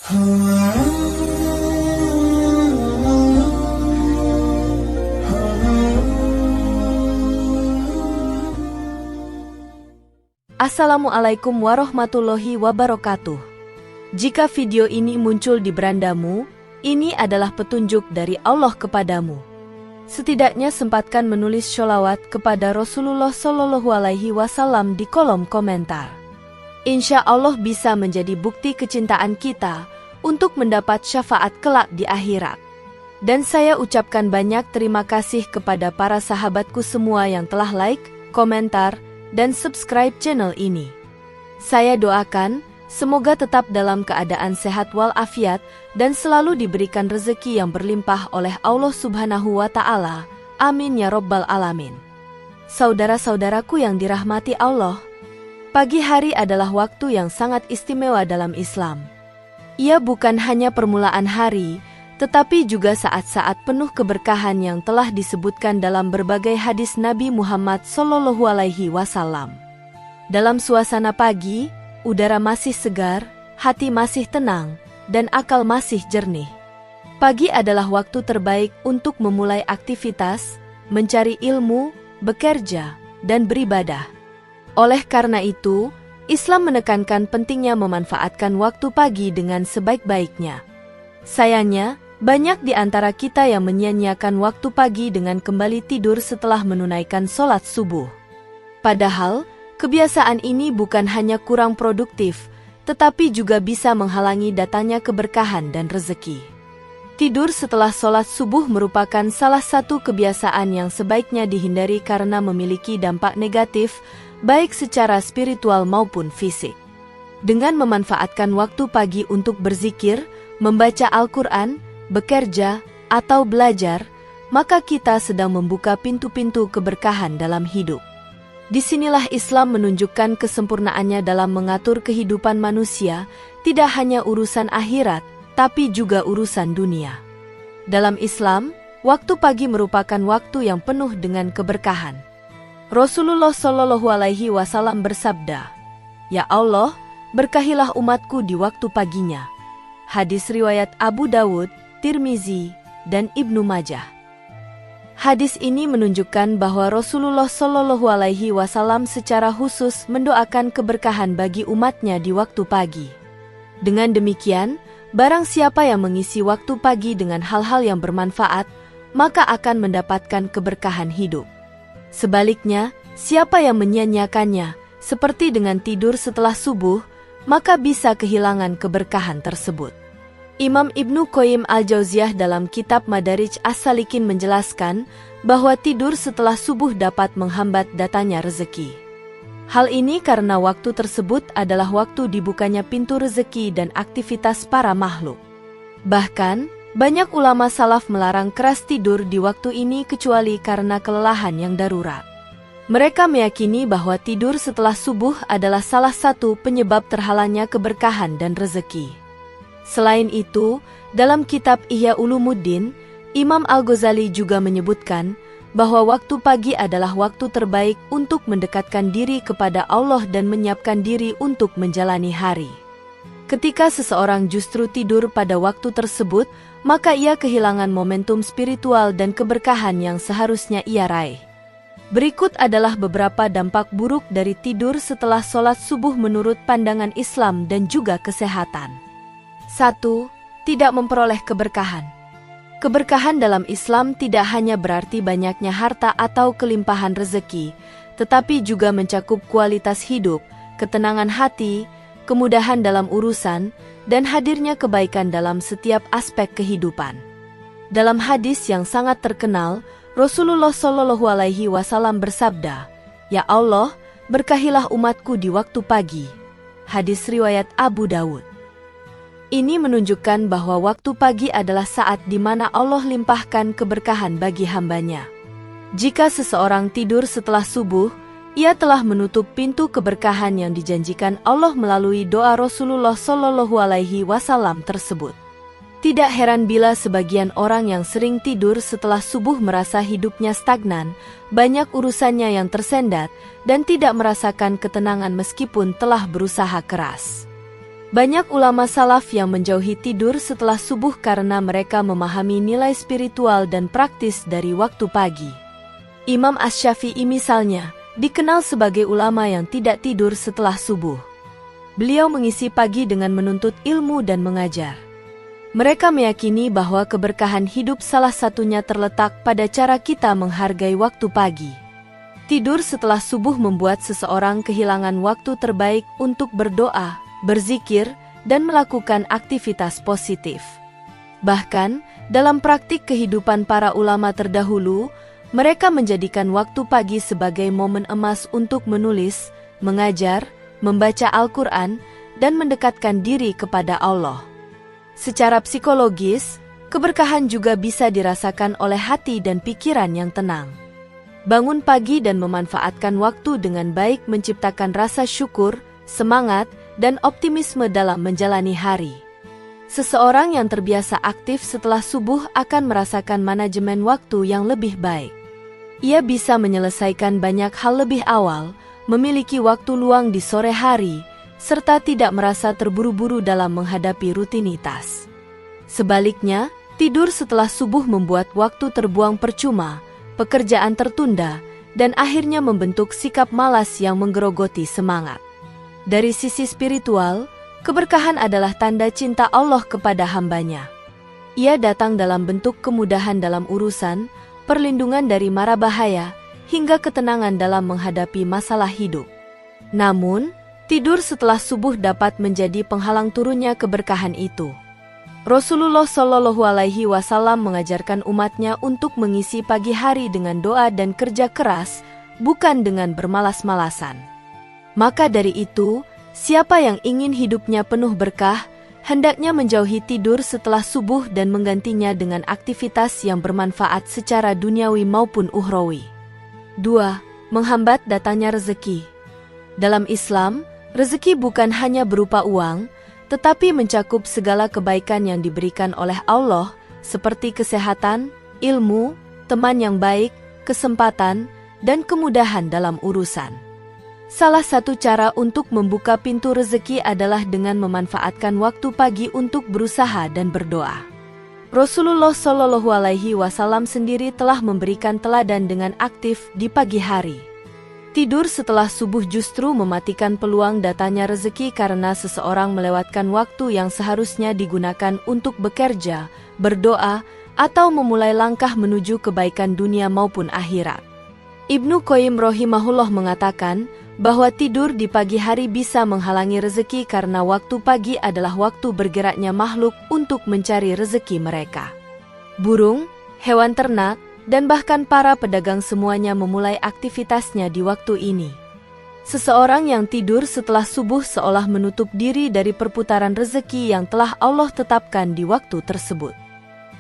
Assalamualaikum warahmatullahi wabarakatuh. Jika video ini muncul di berandamu, ini adalah petunjuk dari Allah kepadamu. Setidaknya sempatkan menulis sholawat kepada Rasulullah Shallallahu Alaihi Wasallam di kolom komentar. Insya Allah bisa menjadi bukti kecintaan kita untuk mendapat syafaat kelak di akhirat. Dan saya ucapkan banyak terima kasih kepada para sahabatku semua yang telah like, komentar, dan subscribe channel ini. Saya doakan, semoga tetap dalam keadaan sehat walafiat dan selalu diberikan rezeki yang berlimpah oleh Allah Subhanahu wa Ta'ala. Amin ya Rabbal Alamin. Saudara-saudaraku yang dirahmati Allah, pagi hari adalah waktu yang sangat istimewa dalam Islam. Ia bukan hanya permulaan hari, tetapi juga saat-saat penuh keberkahan yang telah disebutkan dalam berbagai hadis Nabi Muhammad Shallallahu Alaihi Wasallam. Dalam suasana pagi, udara masih segar, hati masih tenang, dan akal masih jernih. Pagi adalah waktu terbaik untuk memulai aktivitas, mencari ilmu, bekerja, dan beribadah. Oleh karena itu, Islam menekankan pentingnya memanfaatkan waktu pagi dengan sebaik-baiknya. Sayangnya, banyak di antara kita yang menyia-nyiakan waktu pagi dengan kembali tidur setelah menunaikan sholat subuh. Padahal, kebiasaan ini bukan hanya kurang produktif, tetapi juga bisa menghalangi datangnya keberkahan dan rezeki. Tidur setelah sholat subuh merupakan salah satu kebiasaan yang sebaiknya dihindari karena memiliki dampak negatif, baik secara spiritual maupun fisik. Dengan memanfaatkan waktu pagi untuk berzikir, membaca Al-Quran, bekerja, atau belajar, maka kita sedang membuka pintu-pintu keberkahan dalam hidup. Disinilah Islam menunjukkan kesempurnaannya dalam mengatur kehidupan manusia, tidak hanya urusan akhirat, tapi juga urusan dunia. Dalam Islam, waktu pagi merupakan waktu yang penuh dengan keberkahan. Rasulullah Shallallahu Alaihi Wasallam bersabda, "Ya Allah, berkahilah umatku di waktu paginya." Hadis riwayat Abu Dawud, Tirmizi, dan Ibnu Majah. Hadis ini menunjukkan bahwa Rasulullah Shallallahu Alaihi Wasallam secara khusus mendoakan keberkahan bagi umatnya di waktu pagi. Dengan demikian, barang siapa yang mengisi waktu pagi dengan hal-hal yang bermanfaat, maka akan mendapatkan keberkahan hidup. Sebaliknya, siapa yang menyia-nyiakannya, seperti dengan tidur setelah subuh, maka bisa kehilangan keberkahan tersebut. Imam Ibnu Qayyim Al-Jauziyah dalam kitab Madarij As-Salikin menjelaskan bahwa tidur setelah subuh dapat menghambat datangnya rezeki. Hal ini karena waktu tersebut adalah waktu dibukanya pintu rezeki dan aktivitas para makhluk. Bahkan, banyak ulama salaf melarang keras tidur di waktu ini kecuali karena kelelahan yang darurat. Mereka meyakini bahwa tidur setelah subuh adalah salah satu penyebab terhalangnya keberkahan dan rezeki. Selain itu, dalam kitab Ihya Ulumuddin, Imam Al-Ghazali juga menyebutkan bahwa waktu pagi adalah waktu terbaik untuk mendekatkan diri kepada Allah dan menyiapkan diri untuk menjalani hari. Ketika seseorang justru tidur pada waktu tersebut, maka ia kehilangan momentum spiritual dan keberkahan yang seharusnya ia raih. Berikut adalah beberapa dampak buruk dari tidur setelah sholat subuh menurut pandangan Islam dan juga kesehatan. 1. Tidak memperoleh keberkahan. Keberkahan dalam Islam tidak hanya berarti banyaknya harta atau kelimpahan rezeki, tetapi juga mencakup kualitas hidup, ketenangan hati, kemudahan dalam urusan, dan hadirnya kebaikan dalam setiap aspek kehidupan. Dalam hadis yang sangat terkenal, Rasulullah Shallallahu Alaihi Wasallam bersabda, "Ya Allah, berkahilah umatku di waktu pagi." Hadis riwayat Abu Dawud. Ini menunjukkan bahwa waktu pagi adalah saat di mana Allah limpahkan keberkahan bagi hambanya. Jika seseorang tidur setelah subuh, ia telah menutup pintu keberkahan yang dijanjikan Allah melalui doa Rasulullah Shallallahu Alaihi Wasallam tersebut. Tidak heran bila sebagian orang yang sering tidur setelah subuh merasa hidupnya stagnan, banyak urusannya yang tersendat, dan tidak merasakan ketenangan meskipun telah berusaha keras. Banyak ulama salaf yang menjauhi tidur setelah subuh karena mereka memahami nilai spiritual dan praktis dari waktu pagi. Imam Asy-Syafi'i misalnya, dikenal sebagai ulama yang tidak tidur setelah subuh. Beliau mengisi pagi dengan menuntut ilmu dan mengajar. Mereka meyakini bahwa keberkahan hidup salah satunya terletak pada cara kita menghargai waktu pagi. Tidur setelah subuh membuat seseorang kehilangan waktu terbaik untuk berdoa, berzikir, dan melakukan aktivitas positif. Bahkan, dalam praktik kehidupan para ulama terdahulu, mereka menjadikan waktu pagi sebagai momen emas untuk menulis, mengajar, membaca Al-Quran, dan mendekatkan diri kepada Allah. Secara psikologis, keberkahan juga bisa dirasakan oleh hati dan pikiran yang tenang. Bangun pagi dan memanfaatkan waktu dengan baik menciptakan rasa syukur, semangat, dan optimisme dalam menjalani hari. Seseorang yang terbiasa aktif setelah subuh akan merasakan manajemen waktu yang lebih baik. Ia bisa menyelesaikan banyak hal lebih awal, memiliki waktu luang di sore hari, serta tidak merasa terburu-buru dalam menghadapi rutinitas. Sebaliknya, tidur setelah subuh membuat waktu terbuang percuma, pekerjaan tertunda, dan akhirnya membentuk sikap malas yang menggerogoti semangat. Dari sisi spiritual, keberkahan adalah tanda cinta Allah kepada hambanya. Ia datang dalam bentuk kemudahan dalam urusan, perlindungan dari mara bahaya, hingga ketenangan dalam menghadapi masalah hidup. Namun, tidur setelah subuh dapat menjadi penghalang turunnya keberkahan itu. Rasulullah Shallallahu Alaihi Wasallam mengajarkan umatnya untuk mengisi pagi hari dengan doa dan kerja keras, bukan dengan bermalas-malasan. Maka dari itu, siapa yang ingin hidupnya penuh berkah, hendaknya menjauhi tidur setelah subuh dan menggantinya dengan aktivitas yang bermanfaat secara duniawi maupun ukhrawi. 2. Menghambat datangnya rezeki. Dalam Islam, rezeki bukan hanya berupa uang, tetapi mencakup segala kebaikan yang diberikan oleh Allah, seperti kesehatan, ilmu, teman yang baik, kesempatan, dan kemudahan dalam urusan. Salah satu cara untuk membuka pintu rezeki adalah dengan memanfaatkan waktu pagi untuk berusaha dan berdoa. Rasulullah Shallallahu Alaihi Wasallam sendiri telah memberikan teladan dengan aktif di pagi hari. Tidur setelah subuh justru mematikan peluang datangnya rezeki karena seseorang melewatkan waktu yang seharusnya digunakan untuk bekerja, berdoa, atau memulai langkah menuju kebaikan dunia maupun akhirat. Ibnu Qayyim rahimahullah mengatakan bahwa tidur di pagi hari bisa menghalangi rezeki karena waktu pagi adalah waktu bergeraknya makhluk untuk mencari rezeki mereka. Burung, hewan ternak, dan bahkan para pedagang semuanya memulai aktivitasnya di waktu ini. Seseorang yang tidur setelah subuh seolah menutup diri dari perputaran rezeki yang telah Allah tetapkan di waktu tersebut.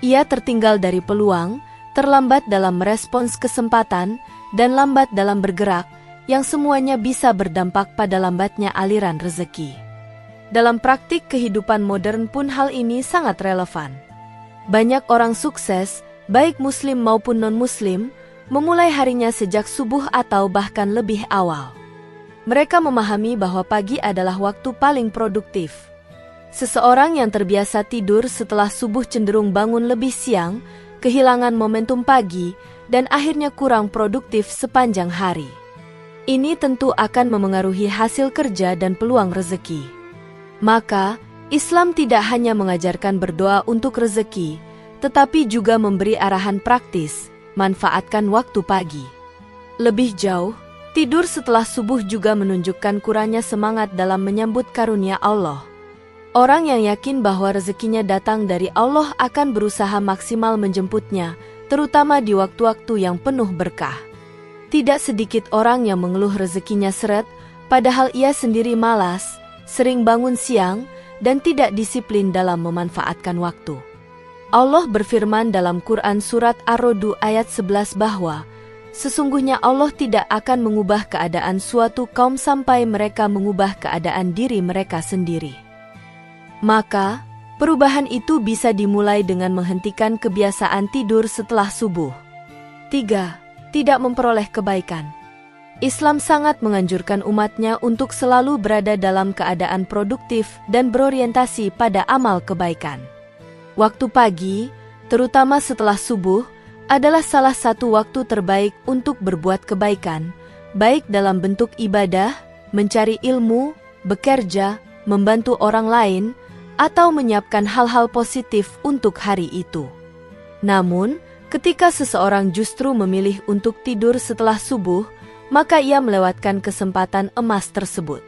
Ia tertinggal dari peluang, terlambat dalam merespons kesempatan, dan lambat dalam bergerak, yang semuanya bisa berdampak pada lambatnya aliran rezeki. Dalam praktik kehidupan modern pun hal ini sangat relevan. Banyak orang sukses, baik muslim maupun non-muslim, memulai harinya sejak subuh atau bahkan lebih awal. Mereka memahami bahwa pagi adalah waktu paling produktif. Seseorang yang terbiasa tidur setelah subuh cenderung bangun lebih siang, kehilangan momentum pagi, dan akhirnya kurang produktif sepanjang hari. Ini tentu akan memengaruhi hasil kerja dan peluang rezeki. Maka, Islam tidak hanya mengajarkan berdoa untuk rezeki, tetapi juga memberi arahan praktis, manfaatkan waktu pagi. Lebih jauh, tidur setelah subuh juga menunjukkan kurangnya semangat dalam menyambut karunia Allah. Orang yang yakin bahwa rezekinya datang dari Allah akan berusaha maksimal menjemputnya, terutama di waktu-waktu yang penuh berkah. Tidak sedikit orang yang mengeluh rezekinya seret, padahal ia sendiri malas, sering bangun siang, dan tidak disiplin dalam memanfaatkan waktu. Allah berfirman dalam Quran Surat Ar-Ra'd ayat 11 bahwa sesungguhnya Allah tidak akan mengubah keadaan suatu kaum sampai mereka mengubah keadaan diri mereka sendiri. Maka, perubahan itu bisa dimulai dengan menghentikan kebiasaan tidur setelah subuh. 3. Tidak memperoleh kebaikan. Islam sangat menganjurkan umatnya untuk selalu berada dalam keadaan produktif dan berorientasi pada amal kebaikan. Waktu pagi, terutama setelah subuh, adalah salah satu waktu terbaik untuk berbuat kebaikan, baik dalam bentuk ibadah, mencari ilmu, bekerja, membantu orang lain, atau menyiapkan hal-hal positif untuk hari itu. Namun, ketika seseorang justru memilih untuk tidur setelah subuh, maka ia melewatkan kesempatan emas tersebut.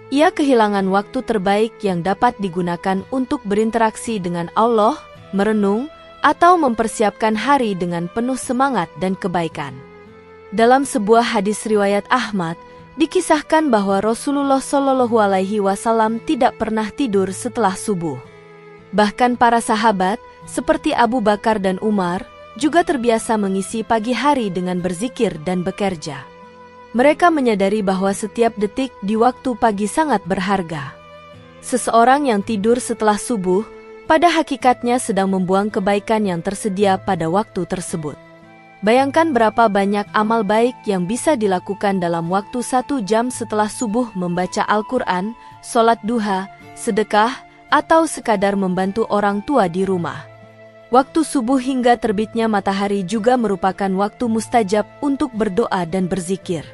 Ia kehilangan waktu terbaik yang dapat digunakan untuk berinteraksi dengan Allah, merenung, atau mempersiapkan hari dengan penuh semangat dan kebaikan. Dalam sebuah hadis riwayat Ahmad, dikisahkan bahwa Rasulullah Shallallahu Alaihi Wasallam tidak pernah tidur setelah subuh. Bahkan para sahabat, seperti Abu Bakar dan Umar, juga terbiasa mengisi pagi hari dengan berzikir dan bekerja. Mereka menyadari bahwa setiap detik di waktu pagi sangat berharga. Seseorang yang tidur setelah subuh, pada hakikatnya sedang membuang kebaikan yang tersedia pada waktu tersebut. Bayangkan berapa banyak amal baik yang bisa dilakukan dalam waktu 1 jam setelah subuh, membaca Al-Quran, sholat duha, sedekah, atau sekadar membantu orang tua di rumah. Waktu subuh hingga terbitnya matahari juga merupakan waktu mustajab untuk berdoa dan berzikir.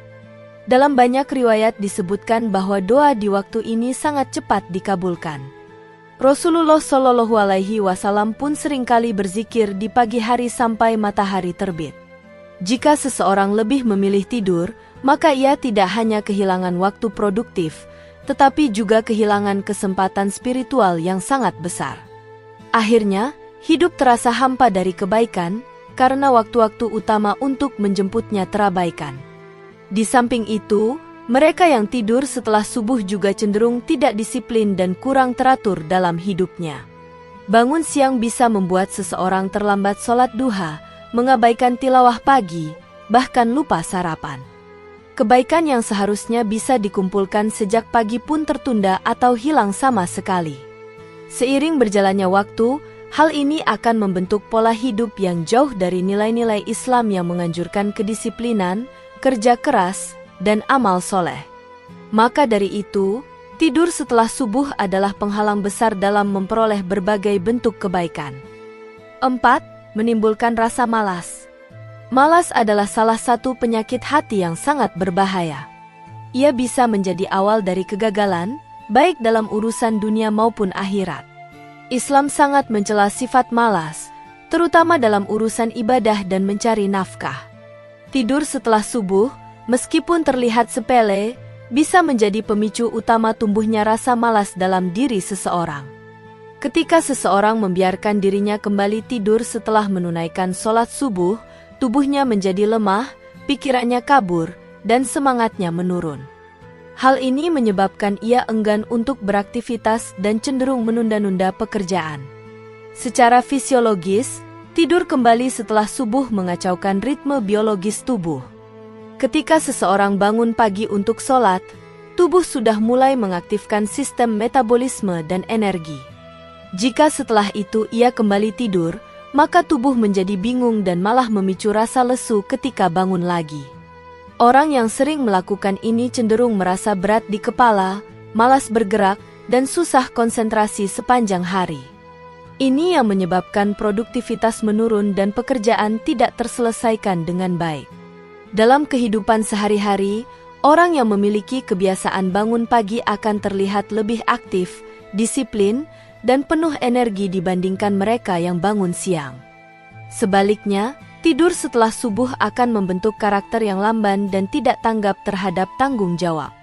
Dalam banyak riwayat disebutkan bahwa doa di waktu ini sangat cepat dikabulkan. Rasulullah Shallallahu Alaihi Wasallam pun seringkali berzikir di pagi hari sampai matahari terbit. Jika seseorang lebih memilih tidur, maka ia tidak hanya kehilangan waktu produktif, tetapi juga kehilangan kesempatan spiritual yang sangat besar. Akhirnya, hidup terasa hampa dari kebaikan, karena waktu-waktu utama untuk menjemputnya terabaikan. Di samping itu, mereka yang tidur setelah subuh juga cenderung tidak disiplin dan kurang teratur dalam hidupnya. Bangun siang bisa membuat seseorang terlambat sholat duha, mengabaikan tilawah pagi, bahkan lupa sarapan. Kebaikan yang seharusnya bisa dikumpulkan sejak pagi pun tertunda atau hilang sama sekali. Seiring berjalannya waktu, hal ini akan membentuk pola hidup yang jauh dari nilai-nilai Islam yang menganjurkan kedisiplinan, kerja keras, dan amal soleh. Maka dari itu, tidur setelah subuh adalah penghalang besar dalam memperoleh berbagai bentuk kebaikan. 4. Menimbulkan rasa malas. Malas adalah salah satu penyakit hati yang sangat berbahaya. Ia bisa menjadi awal dari kegagalan, baik dalam urusan dunia maupun akhirat. Islam sangat mencela sifat malas, terutama dalam urusan ibadah dan mencari nafkah. Tidur setelah subuh, meskipun terlihat sepele, bisa menjadi pemicu utama tumbuhnya rasa malas dalam diri seseorang. Ketika seseorang membiarkan dirinya kembali tidur setelah menunaikan sholat subuh, tubuhnya menjadi lemah, pikirannya kabur, dan semangatnya menurun. Hal ini menyebabkan ia enggan untuk beraktivitas dan cenderung menunda-nunda pekerjaan. Secara fisiologis, tidur kembali setelah subuh mengacaukan ritme biologis tubuh. Ketika seseorang bangun pagi untuk sholat, tubuh sudah mulai mengaktifkan sistem metabolisme dan energi. Jika setelah itu ia kembali tidur, maka tubuh menjadi bingung dan malah memicu rasa lesu ketika bangun lagi. Orang yang sering melakukan ini cenderung merasa berat di kepala, malas bergerak, dan susah konsentrasi sepanjang hari. Ini yang menyebabkan produktivitas menurun dan pekerjaan tidak terselesaikan dengan baik. Dalam kehidupan sehari-hari, orang yang memiliki kebiasaan bangun pagi akan terlihat lebih aktif, disiplin, dan penuh energi dibandingkan mereka yang bangun siang. Sebaliknya, tidur setelah subuh akan membentuk karakter yang lamban dan tidak tanggap terhadap tanggung jawab.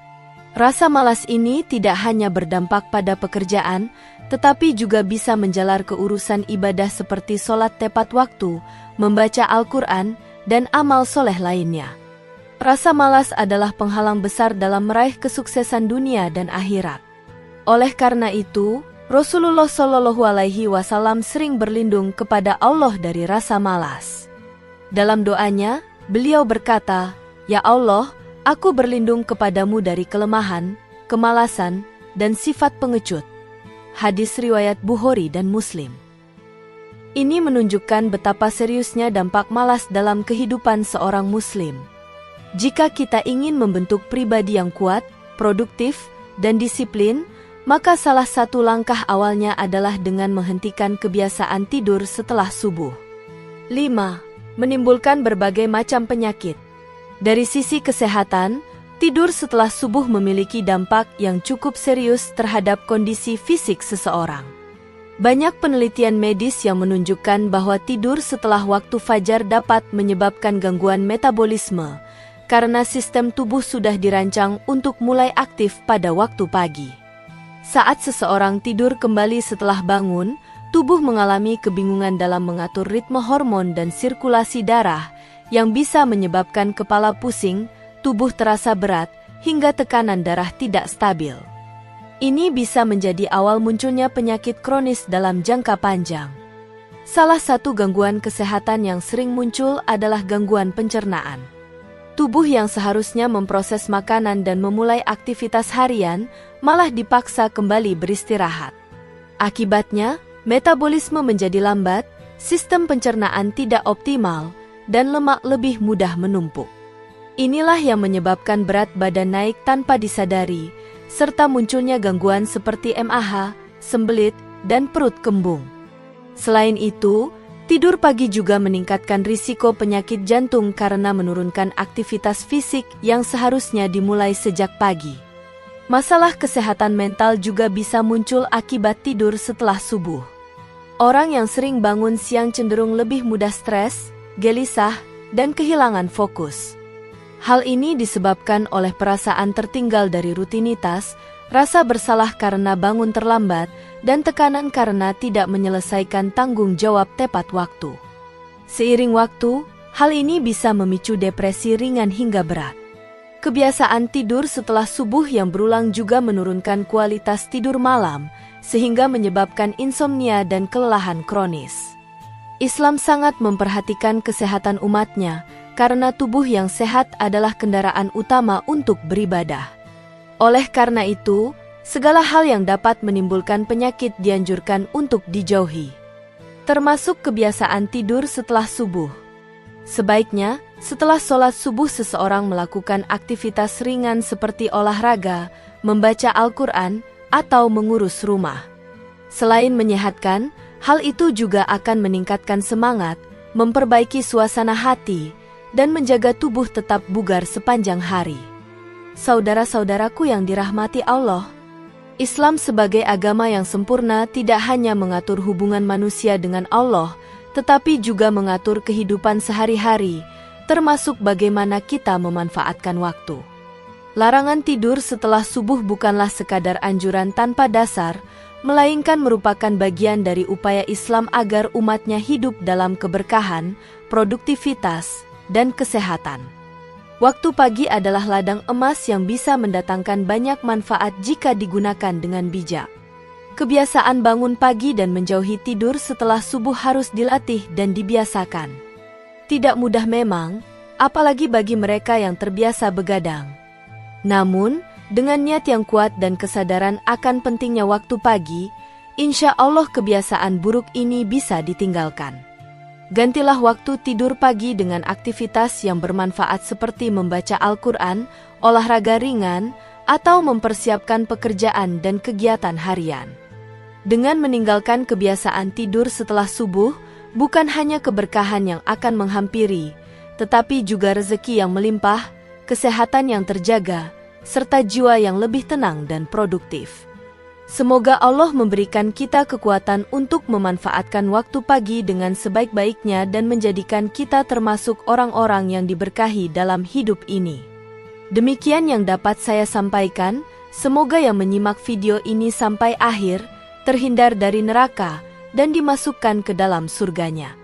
Rasa malas ini tidak hanya berdampak pada pekerjaan, tetapi juga bisa menjalar ke urusan ibadah seperti sholat tepat waktu, membaca Al-Quran, dan amal soleh lainnya. Rasa malas adalah penghalang besar dalam meraih kesuksesan dunia dan akhirat. Oleh karena itu, Rasulullah Shallallahu Alaihi Wasallam sering berlindung kepada Allah dari rasa malas. Dalam doanya, beliau berkata, "Ya Allah, aku berlindung kepadamu dari kelemahan, kemalasan, dan sifat pengecut." Hadis riwayat Bukhari dan Muslim. Ini menunjukkan betapa seriusnya dampak malas dalam kehidupan seorang muslim. Jika kita ingin membentuk pribadi yang kuat, produktif, dan disiplin, maka salah satu langkah awalnya adalah dengan menghentikan kebiasaan tidur setelah subuh. 5. Menimbulkan berbagai macam penyakit. Dari sisi kesehatan, tidur setelah subuh memiliki dampak yang cukup serius terhadap kondisi fisik seseorang. Banyak penelitian medis yang menunjukkan bahwa tidur setelah waktu fajar dapat menyebabkan gangguan metabolisme, karena sistem tubuh sudah dirancang untuk mulai aktif pada waktu pagi. Saat seseorang tidur kembali setelah bangun, tubuh mengalami kebingungan dalam mengatur ritme hormon dan sirkulasi darah, yang bisa menyebabkan kepala pusing, tubuh terasa berat, hingga tekanan darah tidak stabil. Ini bisa menjadi awal munculnya penyakit kronis dalam jangka panjang. Salah satu gangguan kesehatan yang sering muncul adalah gangguan pencernaan. Tubuh yang seharusnya memproses makanan dan memulai aktivitas harian, malah dipaksa kembali beristirahat. Akibatnya, metabolisme menjadi lambat, sistem pencernaan tidak optimal, dan lemak lebih mudah menumpuk. Inilah yang menyebabkan berat badan naik tanpa disadari, serta munculnya gangguan seperti MAH, sembelit, dan perut kembung. Selain itu, tidur pagi juga meningkatkan risiko penyakit jantung karena menurunkan aktivitas fisik yang seharusnya dimulai sejak pagi. Masalah kesehatan mental juga bisa muncul akibat tidur setelah subuh. Orang yang sering bangun siang cenderung lebih mudah stres, gelisah, dan kehilangan fokus. Hal ini disebabkan oleh perasaan tertinggal dari rutinitas, rasa bersalah karena bangun terlambat, dan tekanan karena tidak menyelesaikan tanggung jawab tepat waktu. Seiring waktu, hal ini bisa memicu depresi ringan hingga berat. Kebiasaan tidur setelah subuh yang berulang juga menurunkan kualitas tidur malam, sehingga menyebabkan insomnia dan kelelahan kronis. Islam sangat memperhatikan kesehatan umatnya, karena tubuh yang sehat adalah kendaraan utama untuk beribadah. Oleh karena itu, segala hal yang dapat menimbulkan penyakit dianjurkan untuk dijauhi, termasuk kebiasaan tidur setelah subuh. Sebaiknya, setelah sholat subuh seseorang melakukan aktivitas ringan seperti olahraga, membaca Al-Quran, atau mengurus rumah. Selain menyehatkan, hal itu juga akan meningkatkan semangat, memperbaiki suasana hati, dan menjaga tubuh tetap bugar sepanjang hari. Saudara-saudaraku yang dirahmati Allah, Islam sebagai agama yang sempurna tidak hanya mengatur hubungan manusia dengan Allah, tetapi juga mengatur kehidupan sehari-hari, termasuk bagaimana kita memanfaatkan waktu. Larangan tidur setelah subuh bukanlah sekadar anjuran tanpa dasar, melainkan merupakan bagian dari upaya Islam agar umatnya hidup dalam keberkahan, produktivitas, dan kesehatan. Waktu pagi adalah ladang emas yang bisa mendatangkan banyak manfaat jika digunakan dengan bijak. Kebiasaan bangun pagi dan menjauhi tidur setelah subuh harus dilatih dan dibiasakan. Tidak mudah memang, apalagi bagi mereka yang terbiasa begadang. Namun, dengan niat yang kuat dan kesadaran akan pentingnya waktu pagi, insya Allah kebiasaan buruk ini bisa ditinggalkan. Gantilah waktu tidur pagi dengan aktivitas yang bermanfaat seperti membaca Al-Quran, olahraga ringan, atau mempersiapkan pekerjaan dan kegiatan harian. Dengan meninggalkan kebiasaan tidur setelah subuh, bukan hanya keberkahan yang akan menghampiri, tetapi juga rezeki yang melimpah, kesehatan yang terjaga, serta jiwa yang lebih tenang dan produktif. Semoga Allah memberikan kita kekuatan untuk memanfaatkan waktu pagi dengan sebaik-baiknya dan menjadikan kita termasuk orang-orang yang diberkahi dalam hidup ini. Demikian yang dapat saya sampaikan, semoga yang menyimak video ini sampai akhir, terhindar dari neraka, dan dimasukkan ke dalam surganya.